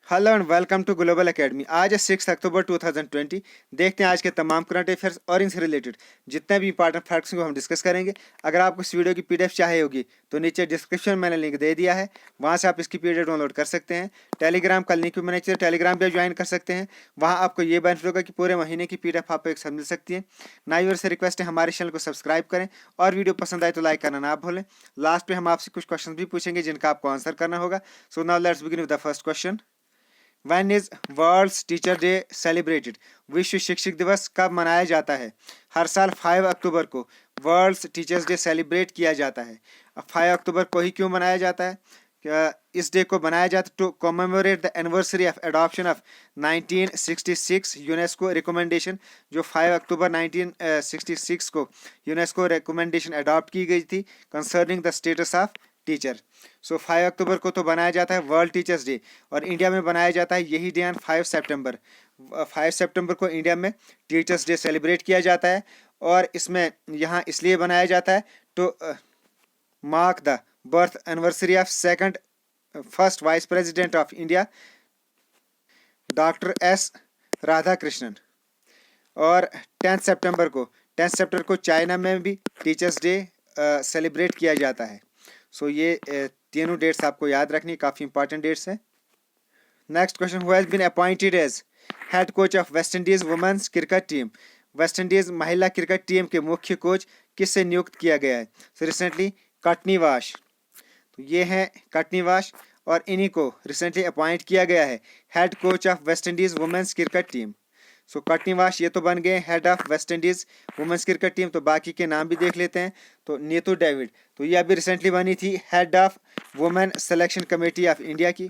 Hello and welcome to Global Academy. आज है 6 अक्टूबर 2020। देखते हैं आज के तमाम करंट अफेयर्स और इनसे रिलेटेड जितने भी इंपॉर्टेंट फैक्ट्स को हम डिस्कस करेंगे। अगर आपको इस वीडियो की पीडीएफ चाहिए होगी तो नीचे डिस्क्रिप्शन में मैंने लिंक दे दिया है, वहाँ से आप इसकी पीडीएफ डाउनलोड कर सकते हैं। टेलीग्राम का लिंक भी मैंने चाहिए, टेलीग्राम पर ज्वाइन कर सकते हैं। वहाँ आपको ये बेनिफिट होगा कि पूरे महीने की पीडीएफ आपको एक साथ मिल सकती है। ना व्यूअर्स से रिक्वेस्ट है हमारे चैनल को सब्सक्राइब करें और वीडियो पसंद आए तो लाइक करना ना भूलें। लास्ट पे हम आपसे कुछ क्वेश्चन भी पूछेंगे जिनका आपको आंसर करना होगा। So now let's begin with the first question. When is world teacher day celebrated? विश्व शिक्षक दिवस कब मनाया जाता है? हर साल 5 अक्टूबर को वर्ल्ड टीचर्स डे सेलिब्रेट किया जाता है। अब 5 अक्टूबर को ही क्यों मनाया जाता है? इस डे को बनाया जाता है to commemorate the anniversary of adoption of 1966 UNESCO recommendation. जो 5 अक्टूबर 1966 को यूनेस्को रिकमेंडेशन अडॉप्ट की गई थी concerning the status of teacher. So 5 अक्टूबर को तो बनाया जाता है वर्ल्ड टीचर्स डे, और इंडिया में बनाया जाता है यही डे ऑन 5 सितंबर। 5 सितंबर को इंडिया में टीचर्स डे सेलिब्रेट किया जाता है, और इसमें यहाँ इसलिए बनाया जाता है to mark the birth anniversary of first vice president of India doctor S Radhakrishnan. और 10 सितंबर को चाइना में भी टीचर्स डे सेलिब्रेट किया जाता है। सो ये तीनों डेट्स आपको याद रखनी, काफ़ी इंपॉर्टेंट डेट्स हैं। Next question, who has been appointed as head coach of West Indies women's cricket team? West Indies महिला क्रिकेट टीम के मुख्य कोच किससे नियुक्त किया गया है? So recently Courtney Walsh. तो ये हैं कटनी वाश, और इन्हीं को रिसेंटली अपॉइंट किया गया है head coach of West Indies women's cricket team. So Courtney Walsh ये तो बन गए head of West Indies women's cricket team. तो बाकी के नाम भी देख लेते हैं। तो नीतू डेविड, तो ये अभी रिसेंटली बनी थी head of women selection committee of India की,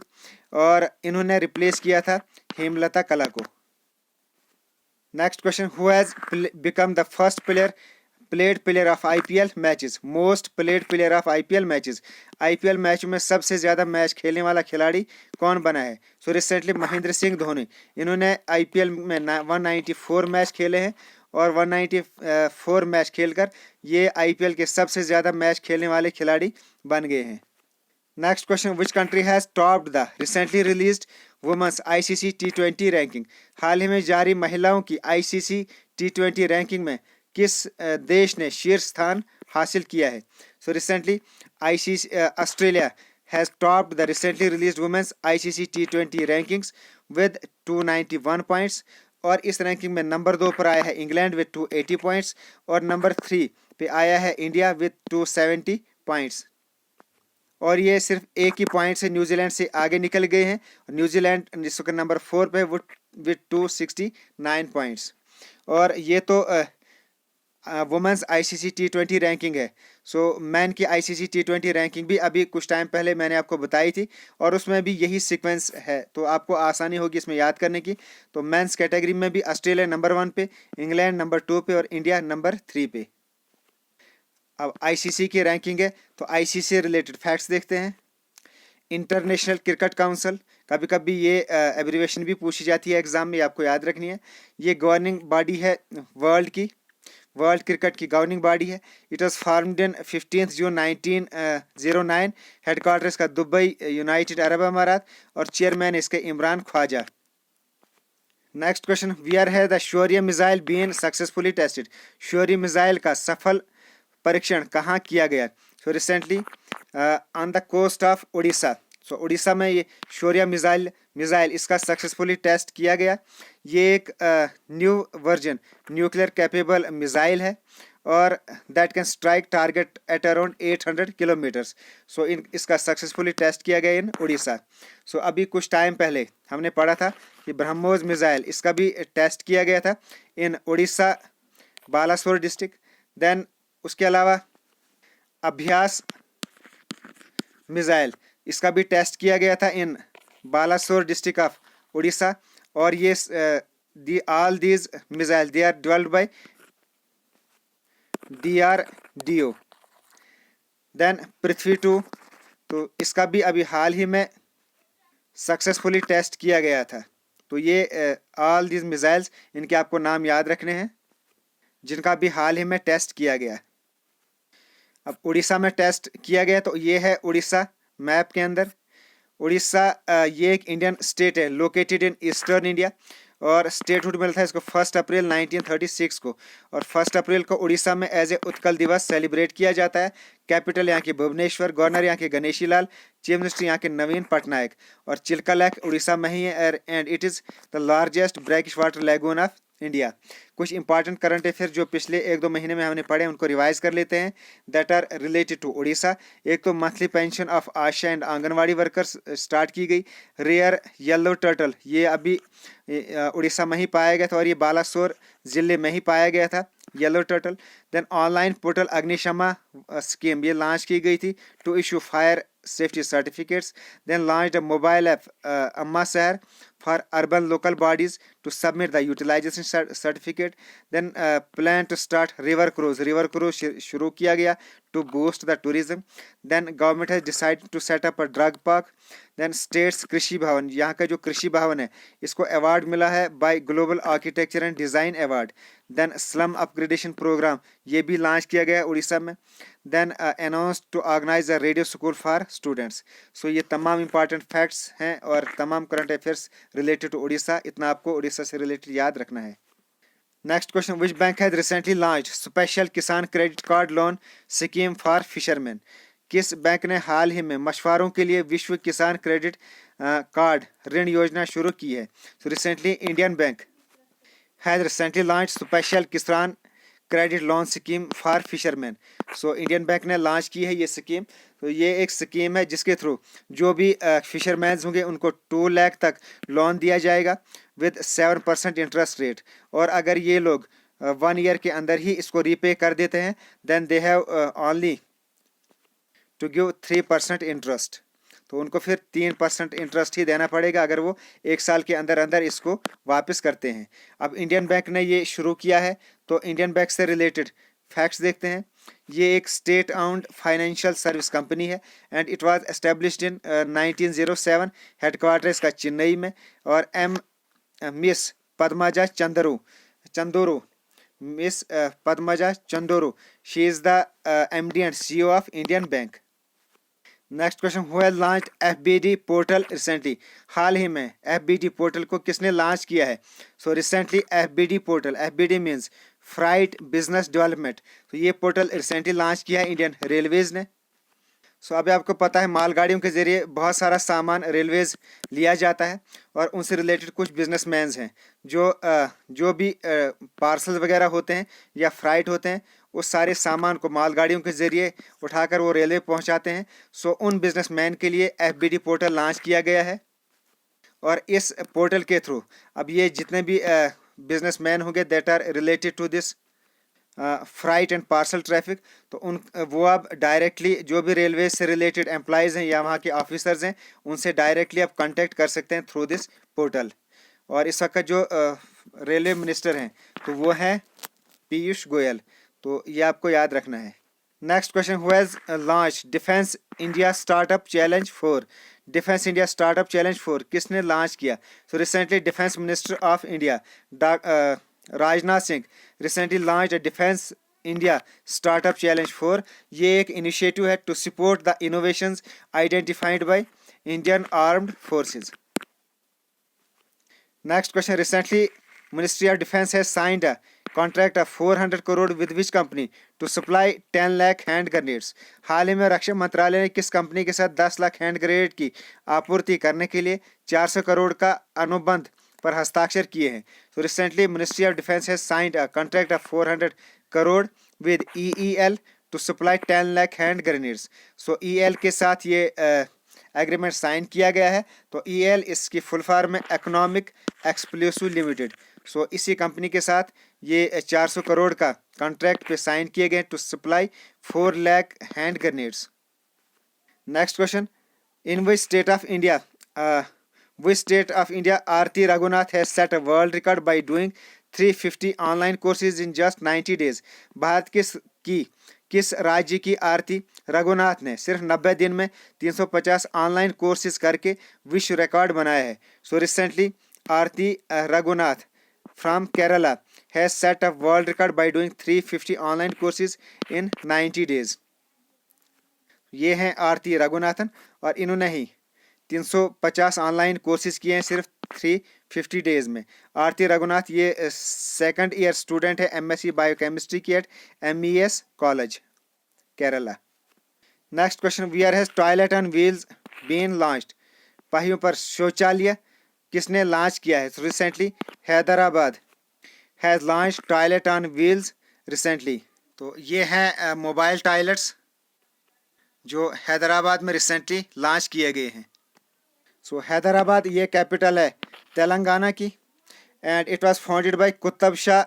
और इन्होंने रिप्लेस किया था हेमलता कला को। Next question, who has become the first player of IPL matches? Most played player of IPL matches. IPL match में सबसे ज़्यादा मैच खेलने वाला खिलाड़ी कौन बना है? सो रिसेंटली महेंद्र सिंह धोनी, इन्होंने आईपीएल में 194 मैच खेले हैं, और 194 मैच खेलकर ये आईपीएल के सबसे ज़्यादा मैच खेलने वाले खिलाड़ी बन गए हैं। Next question, which country has topped the recently released women's ICC T20 ranking? हाल ही में जारी महिलाओं की आईसीसी T20 रैंकिंग में किस देश ने शीर्ष स्थान हासिल किया है? So recently ICC Australia has topped the recently released women's ICC T20 rankings with 291 points, और इस रैंकिंग में नंबर 2 पर आया है इंग्लैंड विद 280 पॉइंट्स, और नंबर 3 पे आया है इंडिया विद 270 पॉइंट्स। और ये सिर्फ एक ही पॉइंट से न्यूजीलैंड से आगे निकल गए हैं। न्यूजीलैंड नंबर 4 पे विद 269 पॉइंट्स। और ये तो वुमेन्स आईसीसी T20 रैंकिंग है। सो मैन की आईसीसी T20 रैंकिंग भी अभी कुछ टाइम पहले मैंने आपको बताई थी, और उसमें भी यही सीक्वेंस है, तो आपको आसानी होगी इसमें याद करने की। तो मेंस कैटेगरी में भी ऑस्ट्रेलिया नंबर 1 पे, इंग्लैंड नंबर 2 पे, और इंडिया नंबर 3 पे। अब आईसीसी की रैंकिंग है, तो आईसीसी से रिलेटेड फैक्ट्स देखते हैं। इंटरनेशनल क्रिकेट काउंसिल, कभी कभी ये एब्रीवेशन भी पूछी जाती है एग्जाम में, आपको याद रखनी है। ये गवर्निंग बॉडी है वर्ल्ड क्रिकेट की गवर्निंग बॉडी है। It was formed in 15 June 1909। Headquarter इसका दुबई, यूनाइटेड अरब अमारात, और चेयरमैन इसके Imran Khwaja. Next question, where has the Shaurya missile been successfully tested? Shaurya missile का सफल परीक्षण कहाँ किया गया? So recently on the coast of Orissa. So Orissa में ये शौर्य मिसाइल इसका सक्सेसफुली टेस्ट किया गया। ये एक new version nuclear capable missile है, और that can strike target at around 800 kilometres. So इसका सक्सेसफुली टेस्ट किया गया इन उड़ीसा। सो अभी कुछ टाइम पहले हमने पढ़ा था कि ब्रह्मोस मिसाइल, इसका भी टेस्ट किया गया था इन उड़ीसा बालासोर डिस्ट्रिक्ट। देन उसके अलावा अभ्यास मिसाइल, इसका भी टेस्ट किया गया था in Balasore district of Orissa. और ये all these missile they are developed by DRDO। Then Prithvi 2, तो इसका भी अभी हाल ही में सक्सेसफुली टेस्ट किया गया था। तो ये ऑल दीज मिसाइल्स, इनके आपको नाम याद रखने हैं जिनका भी हाल ही में टेस्ट किया गया। अब उड़ीसा में टेस्ट किया गया, तो ये है उड़ीसा मैप के अंदर, उड़ीसा ये एक इंडियन स्टेट है लोकेटेड इन ईस्टर्न इंडिया और स्टेटहुड मिला था इसको 1 अप्रैल 1936 को। और 1 अप्रैल को उड़ीसा में एज ए उत्कल दिवस सेलिब्रेट किया जाता है। कैपिटल यहाँ की भुवनेश्वर, गवर्नर यहाँ के गणेशी लाल, चीफ मिनिस्टर यहाँ के नवीन पटनायक। और चिल्का लेक उड़ीसा में ही है and it is the largest brackish water lagoon of India. कुछ इंपॉर्टेंट करंट अफेयर जो पिछले 1-2 महीने में हमने पढ़े उनको रिवाइज कर लेते हैं that are related to Orissa. एक तो monthly pension of ASHA and anganwadi workers start की गई। रेयर येलो टर्टल ये अभी उड़ीसा में ही पाया गया था और ये बालासोर जिले में ही पाया गया था yellow turtle. Then online portal Agnishama scheme ये लॉन्च की गई थी to issue fire safety certificates. Then launched a mobile app Amma Sahar for urban local bodies to submit the utilization certificate. Then plan to start river cruise शुरू किया गया to boost the tourism. Then government has decided to set up a drug park. Then states कृषि भवन यहाँ का जो कृषि भवन है इसको अवार्ड मिला है by Global Architecture and Design Award. Then slum upgradation program ये भी लॉन्च किया गया उड़ीसा में. Then announced to organize a radio school for students. So ये तमाम important facts हैं और तमाम current affairs related to Orissa, इतना आपको उड़ीसा से related याद रखना है. Next question, which bank has recently launched special किसान credit card loan scheme for fishermen? किस बैंक ने हाल ही में मछुआरों के लिए विश्व किसान क्रेडिट कार्ड ऋण योजना शुरू की है? So recently Indian Bank has recently launched special किसान credit loan scheme for fisherman. So Indian bank ने लॉन्च की है ये स्कीम. तो ये एक स्कीम है जिसके थ्रू जो भी फिशरमैन्स होंगे उनको 2 लाख तक लोन दिया जाएगा विद 7% इंटरेस्ट रेट. और अगर ये लोग 1 ईयर के अंदर ही इसको रीपे कर देते हैं then they have only to give 3% interest. तो उनको फिर 3% इंटरेस्ट ही देना पड़ेगा अगर वो 1 साल के अंदर अंदर इसको वापस करते हैं. अब इंडियन बैंक ने ये शुरू किया है तो इंडियन बैंक से रिलेटेड फैक्ट्स देखते हैं. ये एक state owned financial service company है and it was established in 1907. Headquarter इसका चेन्नई में. और miss Padmaja Chandoru miss Padmaja Chandoru she is the MD and CEO of Indian Bank. Next question, who has launched FBD portal recently? हाल ही में FBD पोर्टल को किसने launch किया है? So recently FBD portal, FBD means freight business development. तो ये portal recently launch किया है इंडियन रेलवेज ने. सो अभी आपको पता है मालगाड़ियों के ज़रिए बहुत सारा सामान रेलवेज लिया जाता है और उनसे रिलेटेड कुछ बिजनेसमैन हैं जो भी पार्सल वगैरह होते हैं या फ्राइट होते हैं उस सारे सामान को मालगाड़ियों के ज़रिए उठाकर वो रेलवे पहुंचाते हैं. सो उन बिजनेसमैन के लिए FBD पोर्टल लॉन्च किया गया है. और इस पोर्टल के थ्रू अब ये जितने भी बिजनेसमैन होंगे that are related to this freight and parcel traffic तो वो अब डायरेक्टली जो भी रेलवे से रिलेटेड एम्प्लॉयज़ हैं या वहाँ के ऑफिसर्स हैं उनसे डायरेक्टली आप कांटेक्ट कर सकते हैं थ्रू दिस पोर्टल. और इस वक्त जो रेलवे मिनिस्टर हैं तो वो हैं पीयूष गोयल. तो ये आपको याद रखना है. Next question, who has launch defence India startup challenge 4? Defence India startup challenge 4 किसने लॉन्च किया? So recently defence minister of India Rajnath Singh recently launch a defence India startup challenge 4. ये एक इनिशिएटिव है to support the innovations identified by Indian armed forces. Next question, recently ministry of defence has signed a contract of 400 crore with which company to supply 10 lakh hand grenades? हाल ही में रक्षा मंत्रालय ने किस कंपनी के साथ 10 लाख हैंड ग्रेनेड की आपूर्ति करने के लिए 400 करोड़ का अनुबंध पर हस्ताक्षर किए हैं? So recently ministry of defence has signed a contract of 400 crore with EEL to supply 10 lakh hand grenades. So EL के साथ ये एग्रीमेंट साइन किया गया है. तो EL इसकी फुल फॉर्म है इकोनॉमिक एक्सप्लोसिव लिमिटेड. सो इसी कंपनी के साथ ये 400 करोड़ का कॉन्ट्रैक्ट पे साइन किए गए to supply 4 lakh hand grenades. Next question, in which state of India Aarti Raghunath has set a world record by doing 350 online courses in just 90 days? Bharat किस राज्य की आरती रघुनाथ ने सिर्फ 90 दिन में 350 ऑनलाइन कोर्सेज करके विश्व रिकॉर्ड बनाया है? So recently Aarti Raghunath from Kerala has set a world record by doing 350 online courses in 90 days. ये हैं आरती रघुनाथन और इन्होंने ही 350 ऑनलाइन कोर्सेज किए हैं सिर्फ 350 डेज में। आरती रघुनाथ ये सेकंड ईयर स्टूडेंट है MSc बायोकेमिस्ट्री की at MES college Kerala. Next question, where has toilet on wheels been launched? पहियों पर शौचालय किसने लॉन्च किया है? Recently Hyderabad has launch toilet on wheels recently. तो ये है मोबाइल टॉयलेट्स जो हैदराबाद में रिसेंटली लॉन्च किए गए हैं। सो हैदराबाद ये कैपिटल है तेलंगाना की and it was founded by Qutub Shah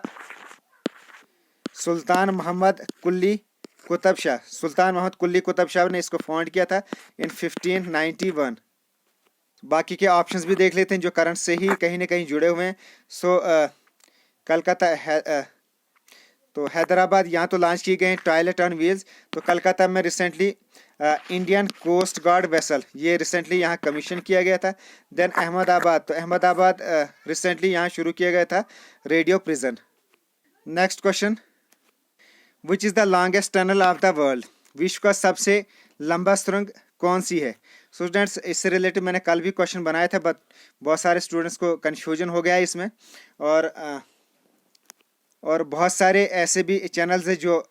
Sultan Mohammad Quli Qutub Shah. Sultan Mohammad Quli Qutub Shah ने इसको फाउंड किया था इन 1591। बाकी के ऑप्शंस भी देख लेते हैं जो करंट से ही कहीं ना कहीं जुड़े हुए हैं। सो कलकत्ता है, तो हैदराबाद यहाँ तो लॉन्च किए गए हैं टॉयलेट ऑन व्हील्स। तो कलकत्ता में recently Indian coast guard vessel ये रिसेंटली यहाँ कमीशन किया गया था। देन अहमदाबाद, तो अहमदाबाद रिसेंटली यहाँ शुरू किया गया था radio prison. Next question, which is the longest tunnel of the world? विश्व का सबसे लंबा सुरंग कौन सी है? स्टूडेंट्स इससे रिलेटेड मैंने कल भी क्वेश्चन बनाया था बट बहुत सारे स्टूडेंट्स को कन्फ्यूजन हो गया है इसमें। और बहुत सारे ऐसे भी चैनल्स हैं जो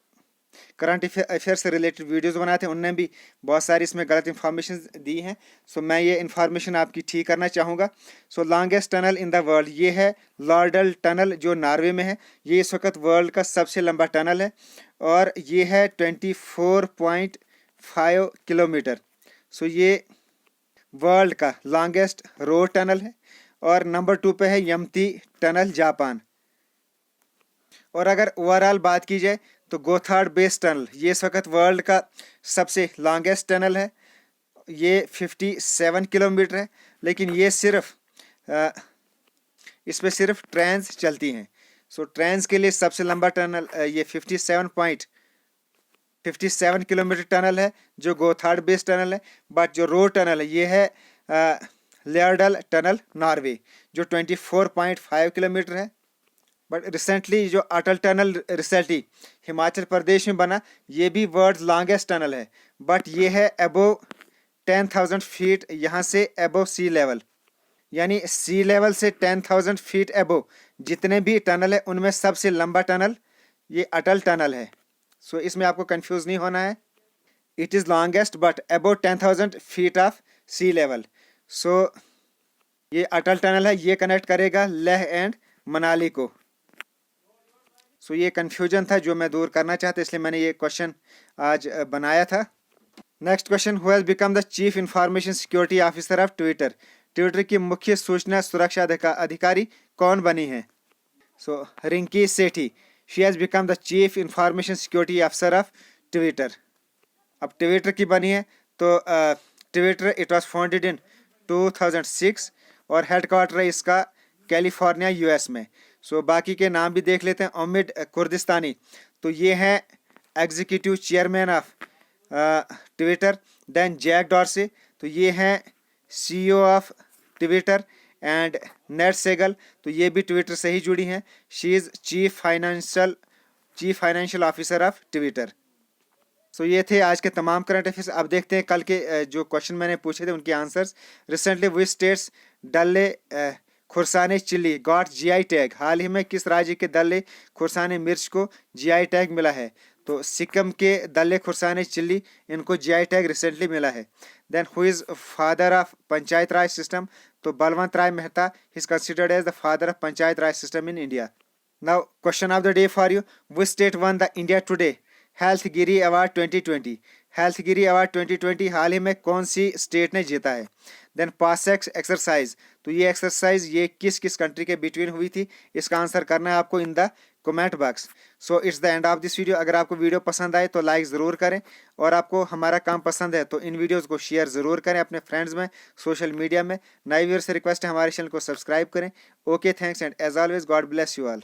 करंट अफेयर से रिलेटेड वीडियोस बनाते हैं, उनने भी बहुत सारी इसमें गलत इन्फॉर्मेशन दी हैं। सो मैं ये इन्फॉर्मेशन आपकी ठीक करना चाहूँगा। So longest tunnel in the world ये है लॉर्डल टनल जो नॉर्वे में है। ये इस वक्त वर्ल्ड का सबसे लंबा टनल है और ये है 24.5 किलोमीटर। सो ये वर्ल्ड का लॉन्गेस्ट रोड टनल है। और नंबर 2 पे है यमती टनल जापान। और अगर ओवरऑल बात की जाए तो गोथार्ड बेस टनल ये इस वक्त वर्ल्ड का सबसे लॉन्गेस्ट टनल है। ये 57 किलोमीटर है, लेकिन ये सिर्फ इस पर सिर्फ ट्रेन्स चलती हैं। सो ट्रेन्स के लिए सबसे लंबा टनल ये 57 किलोमीटर टनल है जो गोथार्ड बेस टनल है। बट जो रोड टनल है ये है लेयरडल टनल नॉर्वे जो 24.5 किलोमीटर है। बट रिसेंटली जो अटल टनल रिसेंटली हिमाचल प्रदेश में बना ये भी वर्ल्ड लॉन्गेस्ट टनल है। बट ये है अबोव 10,000 फीट यहाँ से अबोव सी लेवल, यानी सी लेवल से 10,000 फीट अबोव जितने भी टनल है उनमें सबसे लंबा टनल ये अटल टनल है। सो इसमें आपको कंफ्यूज नहीं होना है। It is longest but above 10,000 feet of sea level. So ये अटल टनल है, ये कनेक्ट करेगा लेह एंड मनाली को। सो ये कन्फ्यूजन था जो मैं दूर करना चाहता, इसलिए मैंने ये क्वेश्चन आज बनाया था। Next question, who has become the chief information security officer of Twitter? Twitter की मुख्य सूचना सुरक्षा अधिकारी कौन बनी है? So Rinki Sethi, she has become the chief information security officer of Twitter. अब ट्विटर की बनी है तो Twitter it was founded in 2006 और हेडक्वार्टर है इसका कैलिफोर्निया US में। सो बाकी के नाम भी देख लेते हैं। उम्मीद कुर्दिस्तानी, तो ये हैं executive chairman of Twitter. Then Jack Dorsey, तो ये हैं CEO of Twitter. And Ned Segal, तो ये भी ट्विटर से ही जुड़ी हैं। She is chief financial officer of Twitter. So ये थे आज के तमाम करंट अफेयर्स। अब देखते हैं कल के जो क्वेश्चन मैंने पूछे थे उनके आंसर्स। रिसेंटली विच स्टेट्स डल्ले खुरसाने चिल्ली गॉट GI टैग? हाल ही में किस राज्य के दल्ले खुरसाने मिर्च को GI टैग मिला है? तो सिक्किम के दल्ले खुरसाने चिल्ली इनको GI टैग रिसेंटली मिला है। Then who is father of panchayat raj system? तो Balwant Rai Mehta is considered as the father of panchayat raj system in India. Now question of the day for you, which state won the India today Healthgiri award 2020? Healthgiri award 2020 हाल ही में कौन सी state ने जीता है? Then PASSEX exercise, तो ये एक्सरसाइज ये किस किस कंट्री के बिटवीन हुई थी? इसका आंसर करना है आपको in the comment box. So it's the end of this video. अगर आपको वीडियो पसंद आए तो लाइक ज़रूर करें और आपको हमारा काम पसंद है तो इन वीडियोज़ को शेयर ज़रूर करें अपने फ्रेंड्स में, सोशल मीडिया में। नए व्यूअर्स से रिक्वेस्ट है हमारे चैनल को सब्सक्राइब करें। Okay, thanks and as always God bless you all.